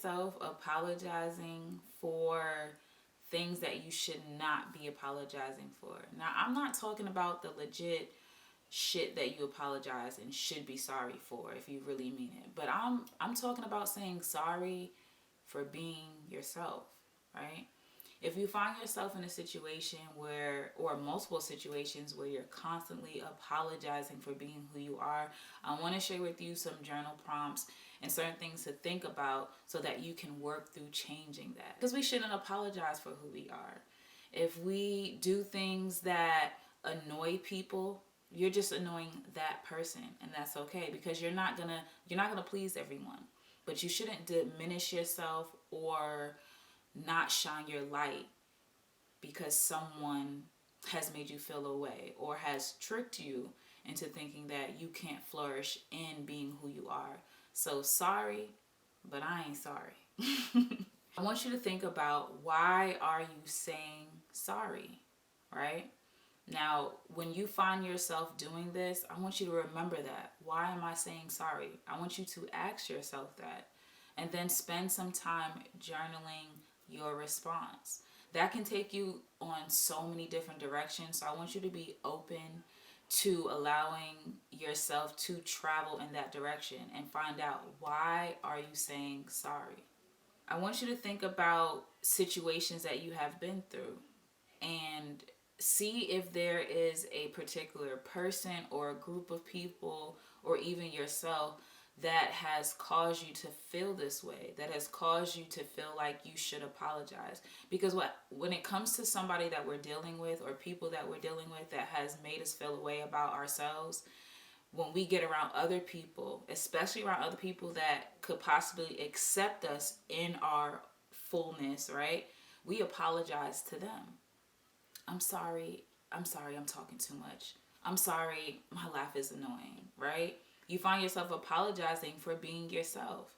yourself apologizing for things that you should not be apologizing for. Now, I'm not talking about the legit shit that you apologize and should be sorry for if you really mean it. But I'm talking about saying sorry for being yourself, right? If you find yourself in a situation where, or multiple situations where you're constantly apologizing for being who you are, I want to share with you some journal prompts and certain things to think about so that you can work through changing that. Because we shouldn't apologize for who we are. If we do things that annoy people, you're just annoying that person, and that's okay, because you're not gonna please everyone. But you shouldn't diminish yourself or not shine your light because someone has made you feel away or has tricked you into thinking that you can't flourish in being who you are. So sorry, but I ain't sorry. I want you to think about, why are you saying sorry, right? Now, when you find yourself doing this, I want you to remember that. Why am I saying sorry? I want you to ask yourself that. And then spend some time journaling your response. That can take you on so many different directions. So I want you to be open to allowing yourself to travel in that direction and find out, why are you saying sorry? I want you to think about situations that you have been through and see if there is a particular person or a group of people or even yourself that has caused you to feel this way, that has caused you to feel like you should apologize. Because when it comes to somebody that we're dealing with or people that we're dealing with that has made us feel a way about ourselves, when we get around other people, especially around other people that could possibly accept us in our fullness, right? We apologize to them. I'm sorry, I'm talking too much. I'm sorry, my laugh is annoying, right? You find yourself apologizing for being yourself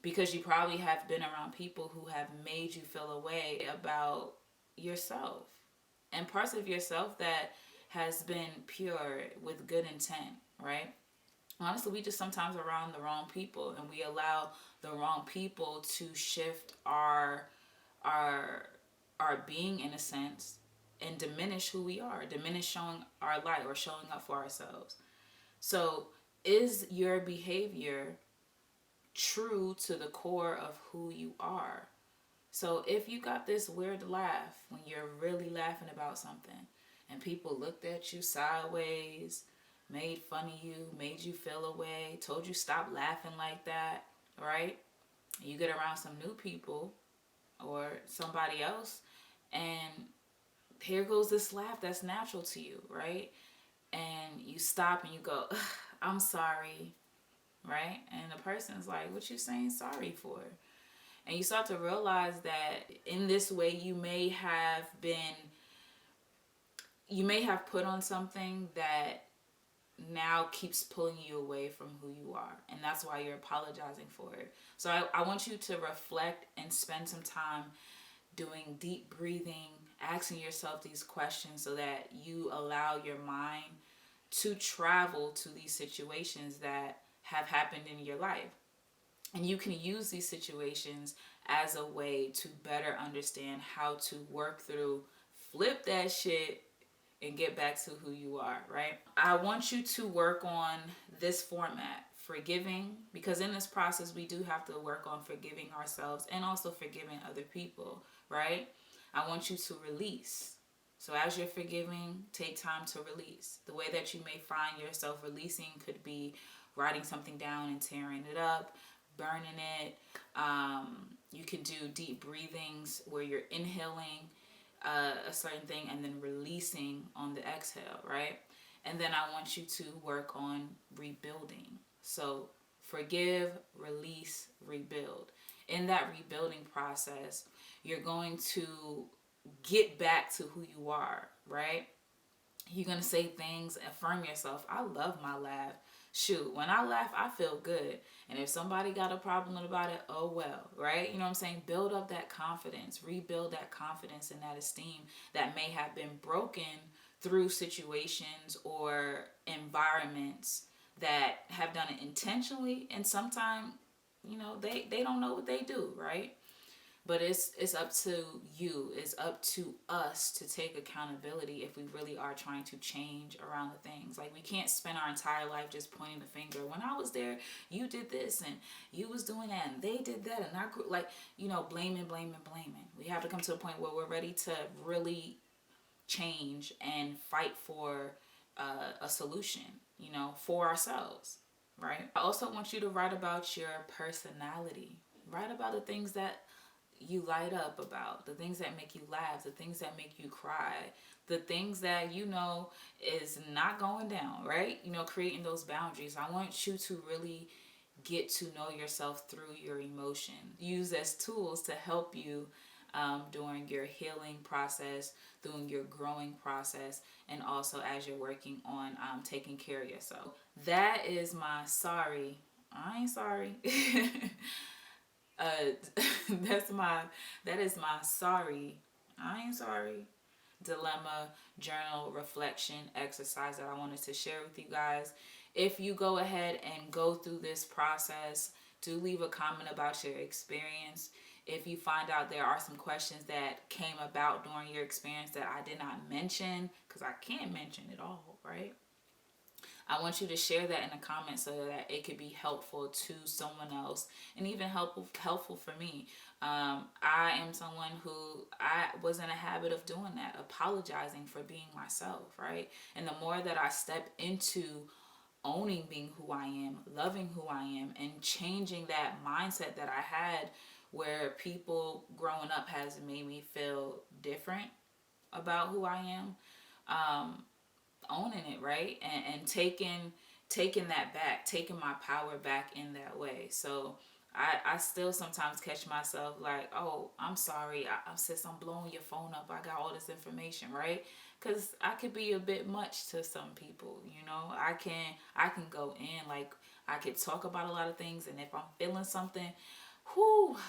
because you probably have been around people who have made you feel a way about yourself and parts of yourself that has been pure with good intent, right? Honestly, we just sometimes around the wrong people, and we allow the wrong people to shift our our being, in a sense, and diminish who we are, diminish showing our light or showing up for ourselves. So is your behavior true to the core of who you are? So if you got this weird laugh when you're really laughing about something and people looked at you sideways, made fun of you, made you feel away, told you stop laughing like that, right? You get around some new people or somebody else, and here goes this laugh that's natural to you, right? And you stop and you go, I'm sorry, right? And the person's like, what you saying sorry for? And you start to realize that in this way you may have put on something that now keeps pulling you away from who you are, and that's why you're apologizing for it. So I want you to reflect and spend some time doing deep breathing, asking yourself these questions so that you allow your mind to travel to these situations that have happened in your life. And you can use these situations as a way to better understand how to work through, flip that shit, and get back to who you are, right? I want you to work on this format, forgiving, because in this process we do have to work on forgiving ourselves and also forgiving other people, right? I want you to release. So as you're forgiving, take time to release. The way that you may find yourself releasing could be writing something down and tearing it up, burning it. You can do deep breathings where you're inhaling a certain thing and then releasing on the exhale, right? And then I want you to work on rebuilding. So forgive, release, rebuild. In that rebuilding process, you're going to get back to who you are, right? You're going to say things, affirm yourself. I love my laugh. Shoot, when I laugh, I feel good. And if somebody got a problem about it, oh well, right? You know what I'm saying? Build up that confidence, rebuild that confidence and that esteem that may have been broken through situations or environments that have done it intentionally, and sometimes they don't know what they do, right? But it's up to you. It's up to us to take accountability if we really are trying to change around the things. Like, we can't spend our entire life just pointing the finger. When I was there, you did this and you was doing that and they did that and I grew, like, blaming. We have to come to a point where we're ready to really change and fight for a solution, for ourselves, right? I also want you to write about your personality. Write about the things that you light up about, the things that make you laugh, the things that make you cry, the things that is not going down, right? Creating those boundaries. I want you to really get to know yourself through your emotion. Use as tools to help you during your healing process, during your growing process, and also as you're working on taking care of yourself. That is my sorry. I ain't sorry. That is my sorry. I ain't sorry. Dilemma, journal, reflection, exercise that I wanted to share with you guys. If you go ahead and go through this process, do leave a comment about your experience. If you find out there are some questions that came about during your experience that I did not mention, because I can't mention it all, right? I want you to share that in the comments so that it could be helpful to someone else and even helpful for me. I am someone who I was in a habit of doing that, apologizing for being myself, right? And the more that I step into owning being who I am, loving who I am, and changing that mindset that I had where people growing up has made me feel different about who I am, owning it, right? And taking that back, taking my power back in that way. So I still sometimes catch myself like, oh, I'm sorry, sis, I'm blowing your phone up, I got all this information, right? Because I could be a bit much to some people. I can go in, like, I could talk about a lot of things, and if I'm feeling something,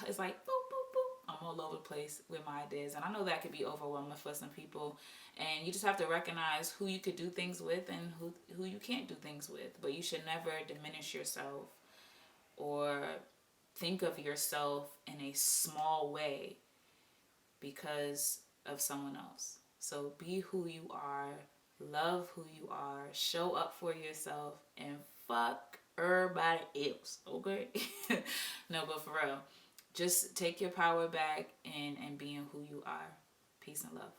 it's like boop boop boop, I'm all over the place with my ideas. And I know that could be overwhelming for some people, and you just have to recognize who you could do things with and who you can't do things with. But you should never diminish yourself or think of yourself in a small way because of someone else. So be who you are, love who you are, show up for yourself, and fuck everybody else, okay? No, but for real, just take your power back and being who you are. Peace and love.